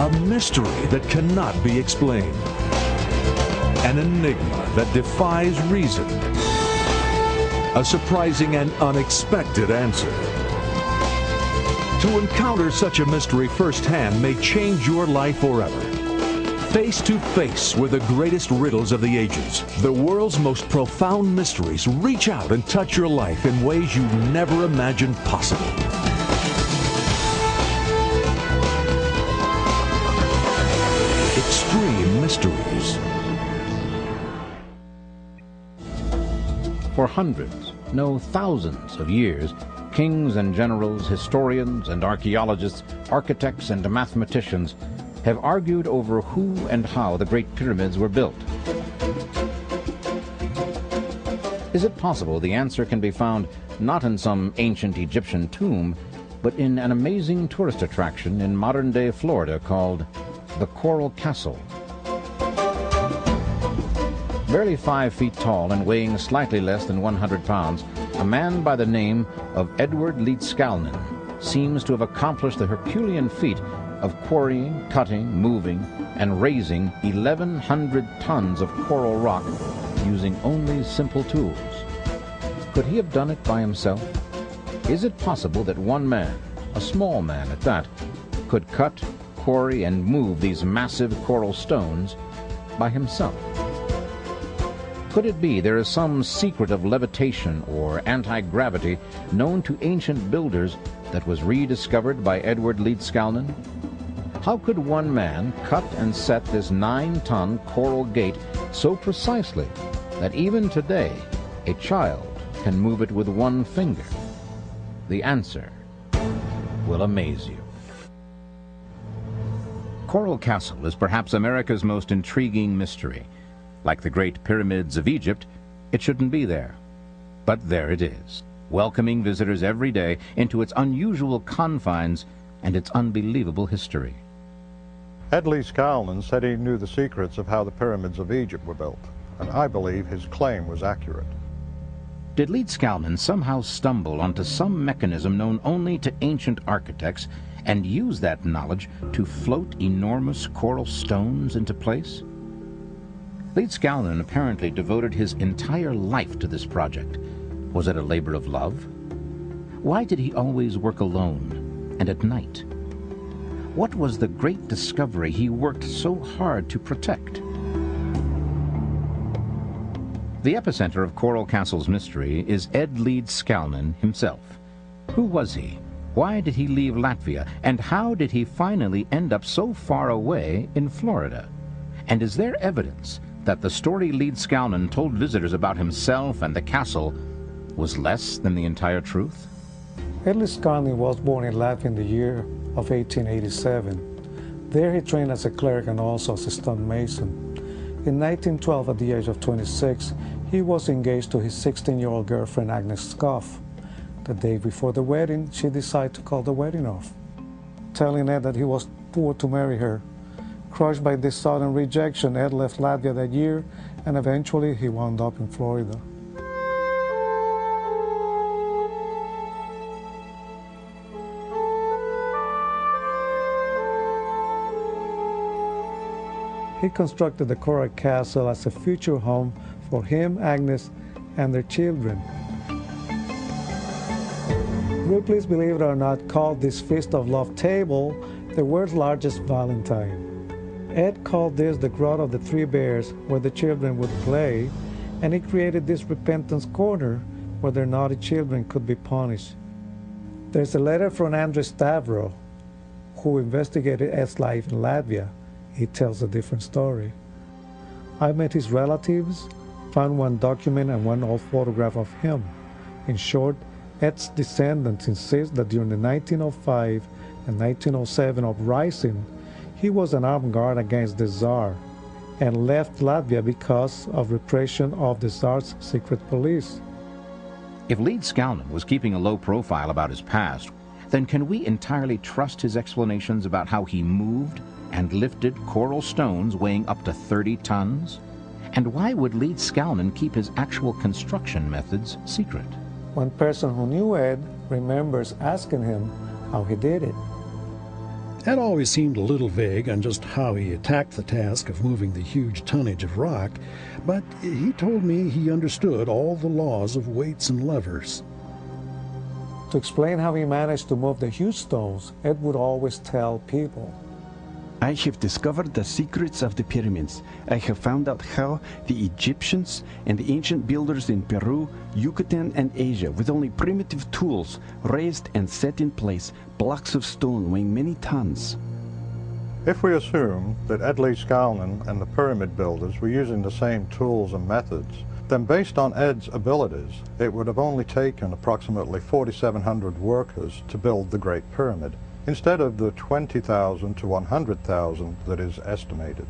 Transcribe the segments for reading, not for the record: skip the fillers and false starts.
A mystery that cannot be explained. An enigma that defies reason. A surprising and unexpected answer. To encounter such a mystery firsthand may change your life forever. Face to face with the greatest riddles of the ages, the world's most profound mysteries reach out and touch your life in ways you never imagined possible. Extreme Mysteries. For hundreds, no thousands of years, kings and generals, historians and archaeologists, architects and mathematicians have argued over who and how the Great Pyramids were built. Is it possible the answer can be found not in some ancient Egyptian tomb, but in an amazing tourist attraction in modern-day Florida called the Coral Castle? Barely 5 feet tall and weighing slightly less than 100 pounds, a man by the name of Edward Leedskalnin seems to have accomplished the Herculean feat of quarrying, cutting, moving, and raising 1,100 tons of coral rock using only simple tools. Could he have done it by himself? Is it possible that one man, a small man at that, could cut, quarry, and move these massive coral stones by himself? Could it be there is some secret of levitation or anti-gravity known to ancient builders that was rediscovered by Edward Leedskalnin? How could one man cut and set this 9-ton coral gate so precisely that even today a child can move it with one finger? The answer will amaze you. Coral Castle is perhaps America's most intriguing mystery. Like the Great Pyramids of Egypt, it shouldn't be there. But there it is, welcoming visitors every day into its unusual confines and its unbelievable history. Ed Leedskalnin said he knew the secrets of how the pyramids of Egypt were built, and I believe his claim was accurate. Did Leedskalnin somehow stumble onto some mechanism known only to ancient architects and use that knowledge to float enormous coral stones into place? Leedskalnin apparently devoted his entire life to this project. Was it a labor of love? Why did he always work alone and at night? What was the great discovery he worked so hard to protect? The epicenter of Coral Castle's mystery is Ed Leedskalnin himself. Who was he? Why did he leave Latvia? And how did he finally end up so far away in Florida? And is there evidence that the story Leedskalnin told visitors about himself and the castle was less than the entire truth? Ed Leedskalnin was born in Latvia in the year of 1887. There he trained as a cleric and also as a stonemason. In 1912, at the age of 26, he was engaged to his 16-year-old girlfriend Agnes Scoff. The day before the wedding, she decided to call the wedding off, telling Ed that he was poor to marry her. Crushed by this sudden rejection, Ed left Latvia that year, and eventually he wound up in Florida. He constructed the Coral Castle as a future home for him, Agnes, and their children. Ripley's, believe it or not, called this Feast of Love table the world's largest Valentine. Ed called this the Grotto of the Three Bears, where the children would play, and he created this repentance corner where their naughty children could be punished. There's a letter from Andrei Stavro, who investigated Ed's life in Latvia. He tells a different story. I met his relatives, found one document and one old photograph of him. In short, Ed's descendants insist that during the 1905 and 1907 uprising, he was an armed guard against the Tsar and left Latvia because of repression of the Tsar's secret police. If Leedskalnin was keeping a low profile about his past, then can we entirely trust his explanations about how he moved and lifted coral stones weighing up to 30 tons? And why would Leedskalnin keep his actual construction methods secret? One person who knew Ed remembers asking him how he did it. Ed always seemed a little vague on just how he attacked the task of moving the huge tonnage of rock, but he told me he understood all the laws of weights and levers. To explain how he managed to move the huge stones, Ed would always tell people, I have discovered the secrets of the pyramids. I have found out how the Egyptians and the ancient builders in Peru, Yucatan, and Asia, with only primitive tools, raised and set in place blocks of stone weighing many tons. If we assume that Ed Lee Skalnin and the pyramid builders were using the same tools and methods, then based on Ed's abilities, it would have only taken approximately 4,700 workers to build the Great Pyramid, instead of the 20,000 to 100,000 that is estimated.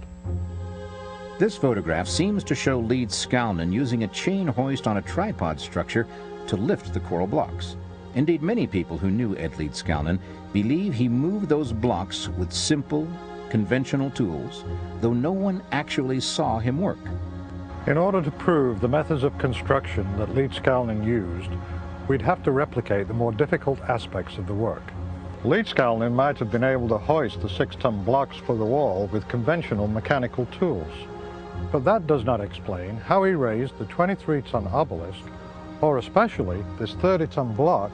This photograph seems to show Lead Skalnin using a chain hoist on a tripod structure to lift the coral blocks. Indeed, many people who knew Ed Lead Skalnin believe he moved those blocks with simple, conventional tools, though no one actually saw him work. In order to prove the methods of construction that Lead Skalnin used, we'd have to replicate the more difficult aspects of the work. Lead Skalnin might have been able to hoist the 6-ton blocks for the wall with conventional mechanical tools. But that does not explain how he raised the 23-ton obelisk, or especially this 30-ton block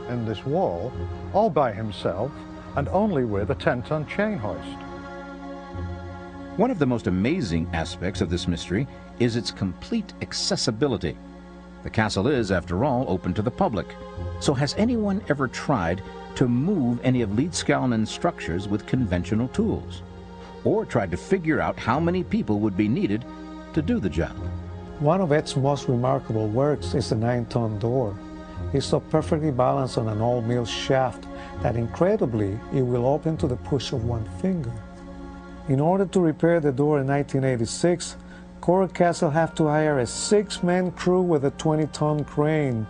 in this wall, all by himself and only with a 10-ton chain hoist. One of the most amazing aspects of this mystery is its complete accessibility. The castle is, after all, open to the public. So has anyone ever tried to move any of Lead Skalnin's structures with conventional tools? Or tried to figure out how many people would be needed to do the job? One of Ed's most remarkable works is the 9-ton door. It's so perfectly balanced on an all-mill shaft that incredibly it will open to the push of one finger. In order to repair the door in 1986, Coral Castle had to hire a 6-man crew with a 20-ton crane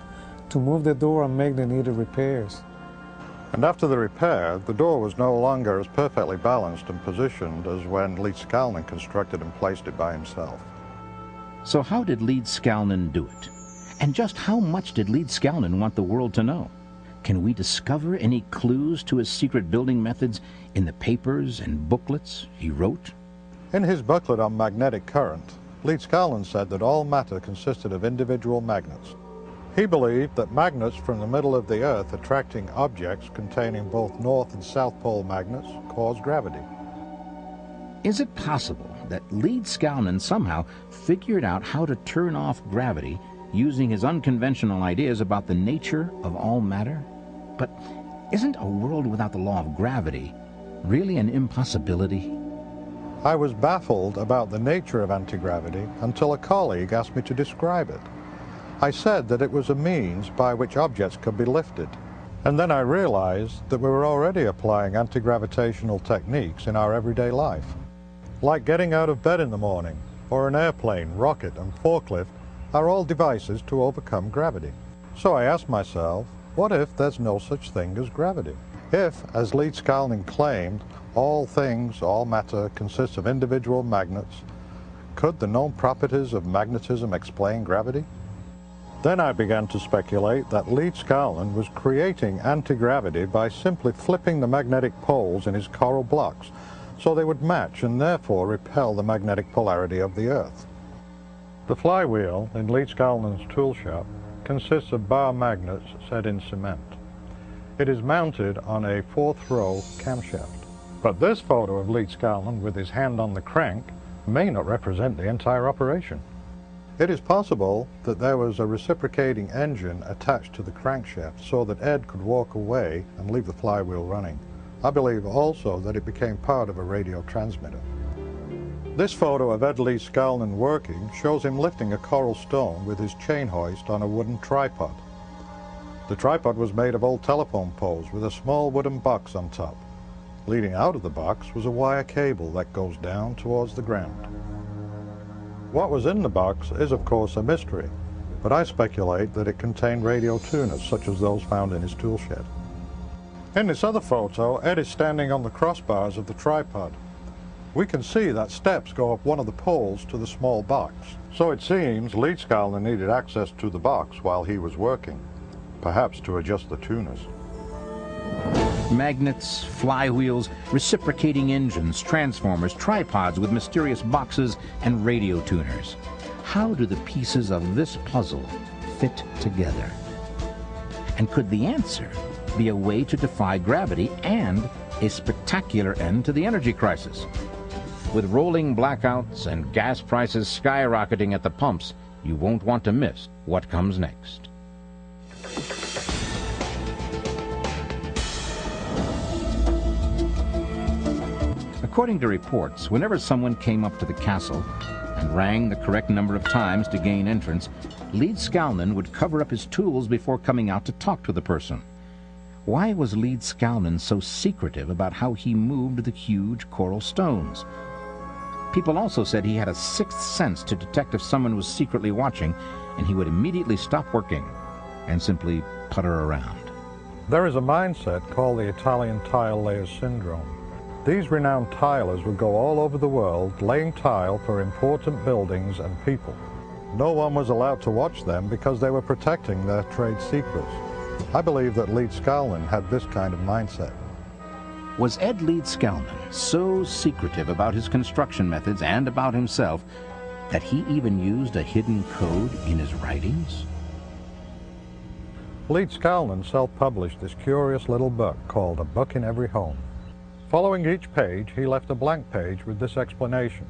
to move the door and make the needed repairs. And after the repair, the door was no longer as perfectly balanced and positioned as when Lead Skalnin constructed and placed it by himself. So how did Lead Skalnin do it? And just how much did Lead Skalnin want the world to know? Can we discover any clues to his secret building methods in the papers and booklets he wrote? In his booklet on magnetic current, Lead Skalnin said that all matter consisted of individual magnets. He believed that magnets from the middle of the Earth attracting objects containing both North and South Pole magnets cause gravity. Is it possible that Lead Skalnin somehow figured out how to turn off gravity using his unconventional ideas about the nature of all matter? But isn't a world without the law of gravity really an impossibility? I was baffled about the nature of anti-gravity until a colleague asked me to describe it. I said that it was a means by which objects could be lifted. And then I realized that we were already applying anti-gravitational techniques in our everyday life. Like getting out of bed in the morning, or an airplane, rocket, and forklift are all devices to overcome gravity. So I asked myself, what if there's no such thing as gravity? If, as Lead Skalnin claimed, all things, all matter consists of individual magnets, could the known properties of magnetism explain gravity? Then I began to speculate that Lead Skalnin was creating anti-gravity by simply flipping the magnetic poles in his coral blocks so they would match and therefore repel the magnetic polarity of the Earth. The flywheel in Lead Skalnin's tool shop consists of bar magnets set in cement. It is mounted on a 4th-row camshaft. But this photo of Lead Skalnin with his hand on the crank may not represent the entire operation. It is possible that there was a reciprocating engine attached to the crankshaft so that Ed could walk away and leave the flywheel running. I believe also that it became part of a radio transmitter. This photo of Ed Lee Skalnin working shows him lifting a coral stone with his chain hoist on a wooden tripod. The tripod was made of old telephone poles with a small wooden box on top. Leading out of the box was a wire cable that goes down towards the ground. What was in the box is of course a mystery, but I speculate that it contained radio tuners such as those found in his tool shed. In this other photo, Ed is standing on the crossbars of the tripod. We can see that steps go up one of the poles to the small box. So it seems Lead Skalnin needed access to the box while he was working, perhaps to adjust the tuners. Magnets, flywheels, reciprocating engines, transformers, tripods with mysterious boxes, and radio tuners. How do the pieces of this puzzle fit together? And could the answer be a way to defy gravity and a spectacular end to the energy crisis? With rolling blackouts and gas prices skyrocketing at the pumps, you won't want to miss what comes next. According to reports, whenever someone came up to the castle and rang the correct number of times to gain entrance, Lead Skalnin would cover up his tools before coming out to talk to the person. Why was Lead Skalnin so secretive about how he moved the huge coral stones? People also said he had a sixth sense to detect if someone was secretly watching, and he would immediately stop working and simply putter around. There is a mindset called the Italian tile layer syndrome. These renowned tilers would go all over the world laying tile for important buildings and people. No one was allowed to watch them because they were protecting their trade secrets. I believe that Lead Skalnin had this kind of mindset. Was Ed Lead Skalnin so secretive about his construction methods and about himself that he even used a hidden code in his writings? Lead Skalnin self-published this curious little book called A Book in Every Home. Following each page, he left a blank page with this explanation.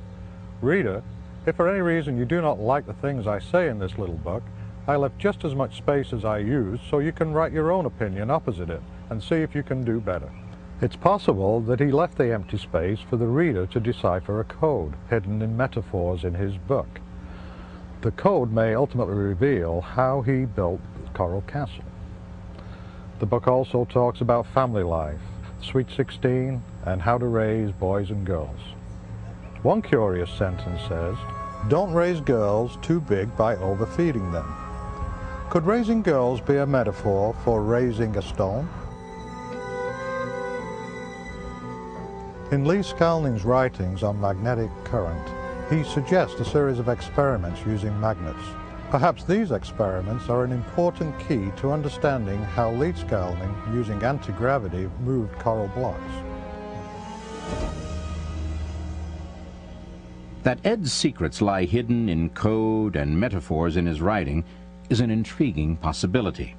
Reader, if for any reason you do not like the things I say in this little book, I left just as much space as I used so you can write your own opinion opposite it and see if you can do better. It's possible that he left the empty space for the reader to decipher a code hidden in metaphors in his book. The code may ultimately reveal how he built the Coral Castle. The book also talks about family life, Sweet 16, and how to raise boys and girls. One curious sentence says, "Don't raise girls too big by overfeeding them." Could raising girls be a metaphor for raising a stone? In Lead Skalnin's writings on magnetic current, he suggests a series of experiments using magnets. Perhaps these experiments are an important key to understanding how Lead Skalnin, using anti-gravity, moved coral blocks. That Ed's secrets lie hidden in code and metaphors in his writing is an intriguing possibility.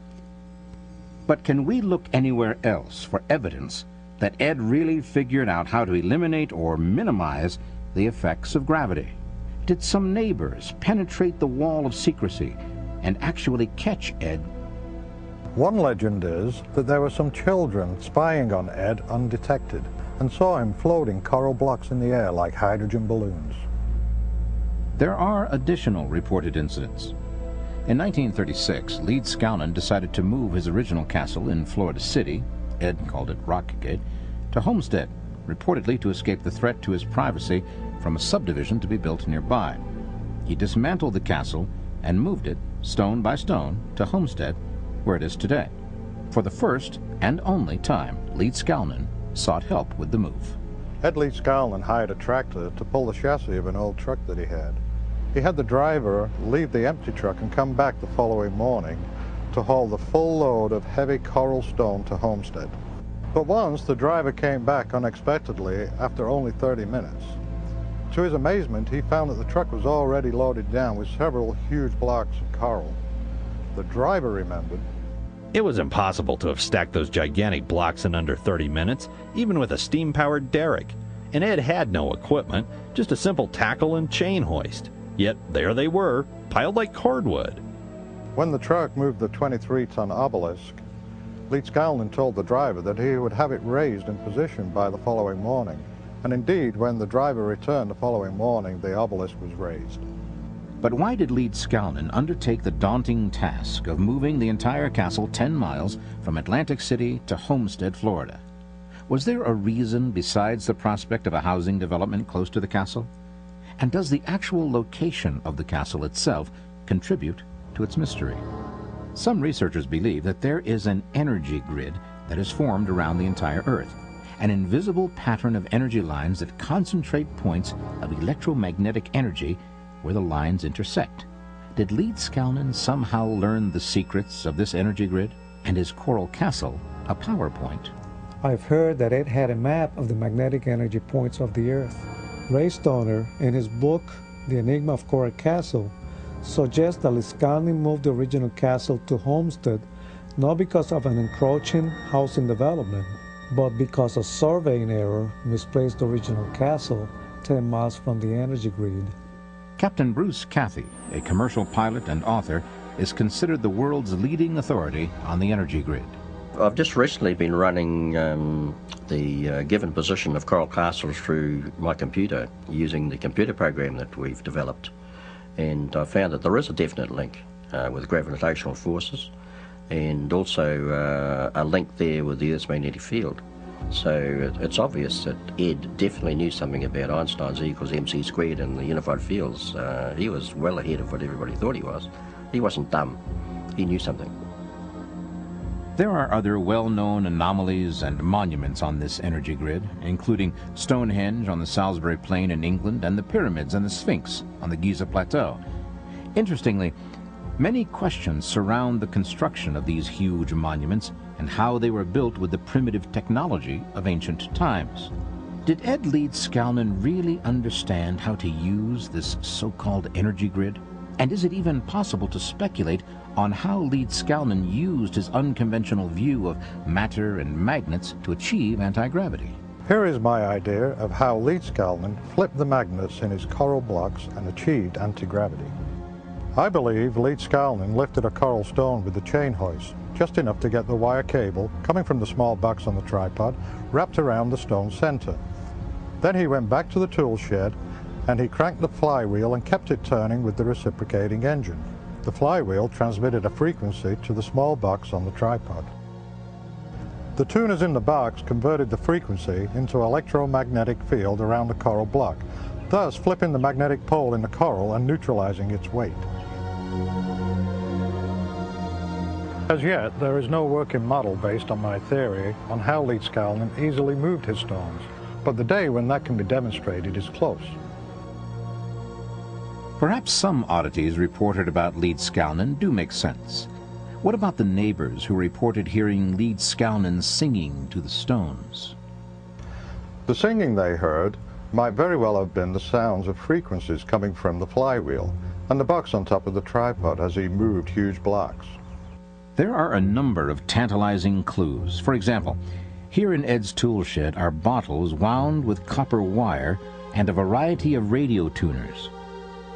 But can we look anywhere else for evidence that Ed really figured out how to eliminate or minimize the effects of gravity? Did some neighbors penetrate the wall of secrecy and actually catch Ed? One legend is that there were some children spying on Ed undetected and saw him floating coral blocks in the air like hydrogen balloons. There are additional reported incidents. In 1936, Lead Skalnin decided to move his original castle in Florida City, Ed called it Rockgate, to Homestead, reportedly to escape the threat to his privacy from a subdivision to be built nearby. He dismantled the castle and moved it, stone by stone, to Homestead, where it is today. For the first and only time, Lead Skalnin sought help with the move. Ed Lead Skalnin hired a tractor to pull the chassis of an old truck that he had. He had the driver leave the empty truck and come back the following morning to haul the full load of heavy coral stone to Homestead. But once the driver came back unexpectedly after only 30 minutes. To his amazement, he found that the truck was already loaded down with several huge blocks of coral. The driver remembered, "It was impossible to have stacked those gigantic blocks in under 30 minutes, even with a steam-powered derrick. And Ed had no equipment, just a simple tackle and chain hoist. Yet there they were, piled like cordwood." When the truck moved the 23-ton obelisk, Lead Skalnin told the driver that he would have it raised in position by the following morning. And indeed, when the driver returned the following morning, the obelisk was raised. But why did Lead Skalnin undertake the daunting task of moving the entire castle 10 miles from Atlantic City to Homestead, Florida? Was there a reason besides the prospect of a housing development close to the castle? And does the actual location of the castle itself contribute to its mystery? Some researchers believe that there is an energy grid that is formed around the entire Earth, an invisible pattern of energy lines that concentrate points of electromagnetic energy where the lines intersect. Did Lead Skalnin somehow learn the secrets of this energy grid? And is Coral Castle a power point? I've heard that Ed had a map of the magnetic energy points of the Earth. Ray Stoner, in his book, The Enigma of Coral Castle, suggests that Skalnin moved the original castle to Homestead not because of an encroaching housing development, but because a surveying error misplaced the original castle 10 miles from the energy grid. Captain Bruce Cathy, a commercial pilot and author, is considered the world's leading authority on the energy grid. I've just recently been running the given position of coral castles through my computer using the computer program that we've developed, and I found that there is a definite link with gravitational forces, and also a link there with the Earth's magnetic field. So it's obvious that Ed definitely knew something about Einstein's E equals mc squared and the unified fields. He was well ahead of what everybody thought he was. He wasn't dumb. He knew something. There are other well-known anomalies and monuments on this energy grid, including Stonehenge on the Salisbury Plain in England and the pyramids and the Sphinx on the Giza Plateau. Interestingly, many questions surround the construction of these huge monuments and how they were built with the primitive technology of ancient times. Did Ed Leeds-Skalnin really understand how to use this so-called energy grid? And is it even possible to speculate on how Leeds-Skalnin used his unconventional view of matter and magnets to achieve anti-gravity? Here is my idea of how Leeds-Skalnin flipped the magnets in his coral blocks and achieved anti-gravity. I believe Leeds-Skalnin lifted a coral stone with the chain hoist, just enough to get the wire cable, coming from the small box on the tripod, wrapped around the stone's center. Then he went back to the tool shed and he cranked the flywheel and kept it turning with the reciprocating engine. The flywheel transmitted a frequency to the small box on the tripod. The tuners in the box converted the frequency into electromagnetic field around the coral block, thus flipping the magnetic pole in the coral and neutralizing its weight. As yet, there is no working model based on my theory on how Leeds-Skalnin easily moved his stones, but the day when that can be demonstrated is close. Perhaps some oddities reported about Leeds-Skalnin do make sense. What about the neighbors who reported hearing Leeds-Skalnin singing to the stones? The singing they heard might very well have been the sounds of frequencies coming from the flywheel and the box on top of the tripod as he moved huge blocks. There are a number of tantalizing clues. For example, here in Ed's tool shed are bottles wound with copper wire and a variety of radio tuners.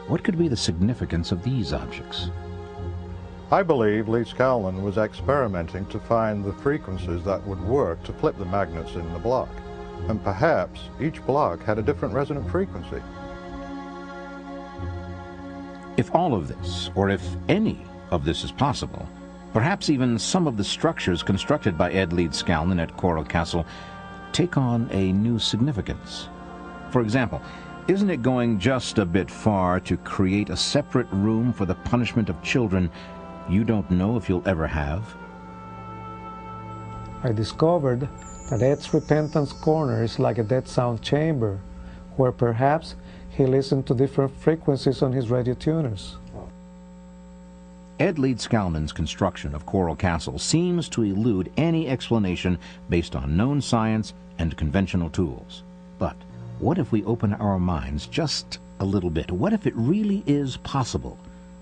What could be the significance of these objects? I believe Leeds-Skalnin was experimenting to find the frequencies that would work to flip the magnets in the block, and perhaps each block had a different resonant frequency. If all of this, or if any of this is possible, perhaps even some of the structures constructed by Ed Leeds-Skalnin at Coral Castle take on a new significance. For example, isn't it going just a bit far to create a separate room for the punishment of children you don't know if you'll ever have? I discovered that Ed's repentance corner is like a dead sound chamber, where perhaps he listened to different frequencies on his radio tuners. Ed Leeds-Skalnin's construction of Coral Castle seems to elude any explanation based on known science and conventional tools. But what if we open our minds just a little bit? What if it really is possible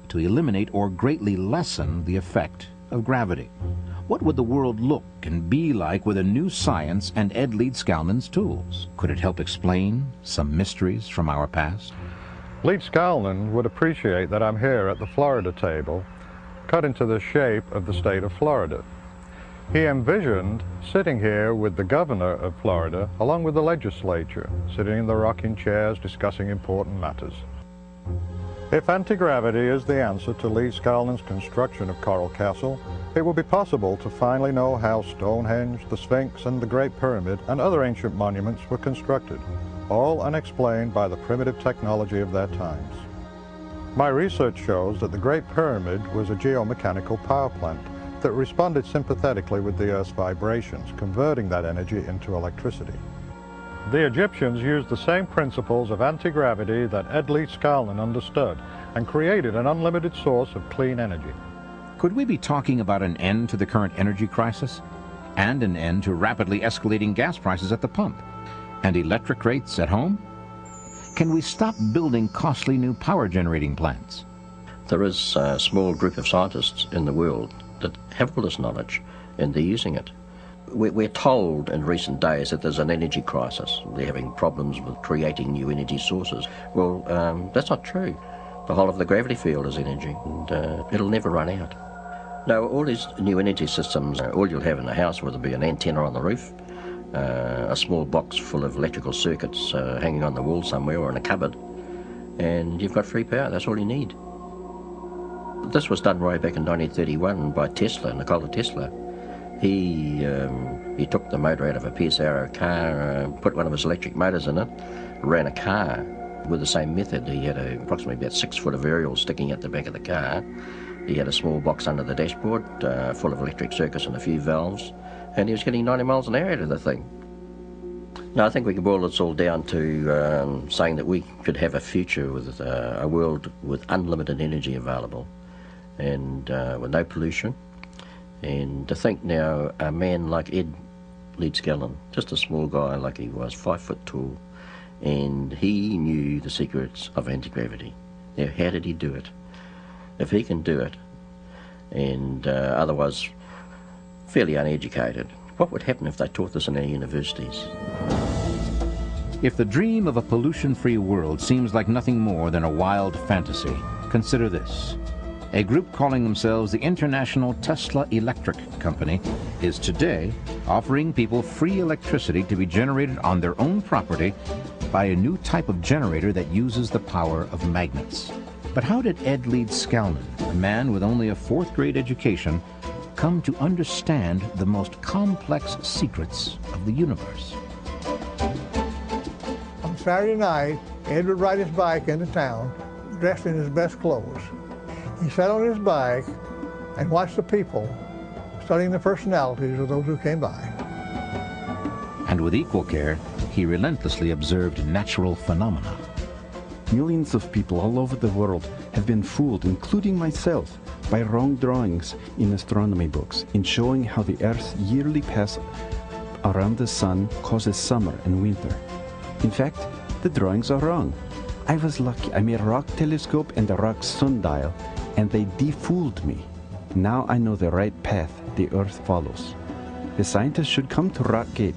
to eliminate or greatly lessen the effect of gravity? What would the world look and be like with a new science and Ed Leeds-Skalnin's tools? Could it help explain some mysteries from our past? Leeds-Skalnin would appreciate that I'm here at the Florida table, cut into the shape of the state of Florida. He envisioned sitting here with the governor of Florida, along with the legislature, sitting in the rocking chairs discussing important matters. If anti-gravity is the answer to Leeds-Skalnin's construction of Coral Castle, it will be possible to finally know how Stonehenge, the Sphinx, and the Great Pyramid and other ancient monuments were constructed, all unexplained by the primitive technology of their times. My research shows that the Great Pyramid was a geomechanical power plant that responded sympathetically with the Earth's vibrations, converting that energy into electricity. The Egyptians used the same principles of anti-gravity that Ed Leeds-Skalnin understood and created an unlimited source of clean energy. Could we be talking about an end to the current energy crisis? and an end to rapidly escalating gas prices at the pump. And electric rates at home? Can we stop building costly new power generating plants? There is a small group of scientists in the world that have all this knowledge, and they're using it. We're told in recent days that there's an energy crisis. They're having problems with creating new energy sources. Well, that's not true. The whole of the gravity field is energy, and it'll never run out. Now, all these new energy systems, all you'll have in the house, whether it be an antenna on the roof, a small box full of electrical circuits hanging on the wall somewhere or in a cupboard, and you've got free power. That's all you need. This was done way back in 1931 by Tesla, Nikola Tesla. He took the motor out of a Pierce Arrow car, put one of his electric motors in it, ran a car with the same method. He had approximately about 6 foot of aerial sticking at the back of the car. He had a small box under the dashboard full of electric circuits and a few valves, and he was getting 90 miles an hour out of the thing. Now, I think we can boil this all down to saying that we could have a future with a world with unlimited energy available and with no pollution. And to think now, a man like Ed Leedskalnin, just a small guy like he was, 5 foot tall, and he knew the secrets of anti-gravity. Now, how did he do it? If he can do it, and otherwise fairly uneducated, what would happen if they taught this in our universities? If the dream of a pollution-free world seems like nothing more than a wild fantasy, consider this. A group calling themselves the International Tesla Electric Company is today offering people free electricity to be generated on their own property by a new type of generator that uses the power of magnets. But how did Ed Leedskalnin, a man with only a 4th grade education, come to understand the most complex secrets of the universe? On Saturday night, Ed would ride his bike into town, dressed in his best clothes. He sat on his bike and watched the people, studying the personalities of those who came by. And with equal care, he relentlessly observed natural phenomena. Millions of people all over the world have been fooled, including myself, by wrong drawings in astronomy books in showing how the Earth's yearly pass around the sun causes summer and winter. In fact, the drawings are wrong. I was lucky. I made a rock telescope and a rock sundial, and they de-fooled me. Now I know the right path the Earth follows. The scientists should come to Rockgate,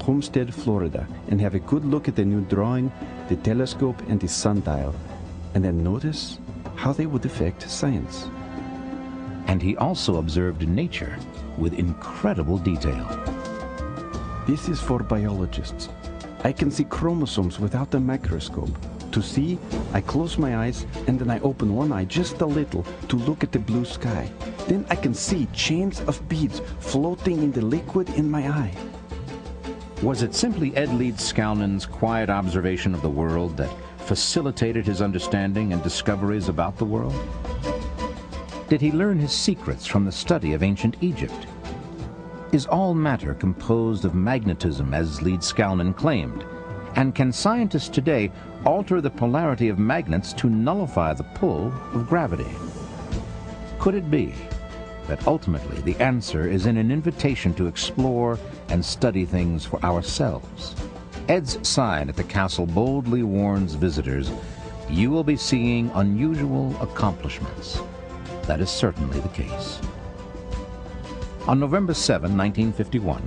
Homestead, Florida, and have a good look at the new drawing, the telescope, and the sundial, and then notice how they would affect science. And he also observed nature with incredible detail. This is for biologists. I can see chromosomes without a microscope. To see, I close my eyes and then I open one eye just a little to look at the blue sky. Then I can see chains of beads floating in the liquid in my eye. Was it simply Ed Leedskalnin's quiet observation of the world that facilitated his understanding and discoveries about the world? Did he learn his secrets from the study of ancient Egypt? Is all matter composed of magnetism, as Leedskalnin claimed? And can scientists today alter the polarity of magnets to nullify the pull of gravity? Could it be that ultimately the answer is in an invitation to explore and study things for ourselves? Ed's sign at the castle boldly warns visitors, you will be seeing unusual accomplishments. That is certainly the case. On November 7, 1951,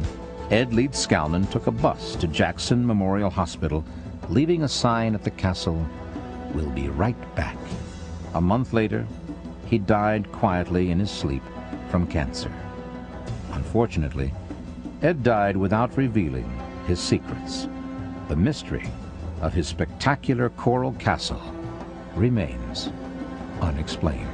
Ed Leedskalnin took a bus to Jackson Memorial Hospital, leaving a sign at the castle, "We'll be right back." A month later, he died quietly in his sleep from cancer. Unfortunately, Ed died without revealing his secrets. The mystery of his spectacular coral castle remains unexplained.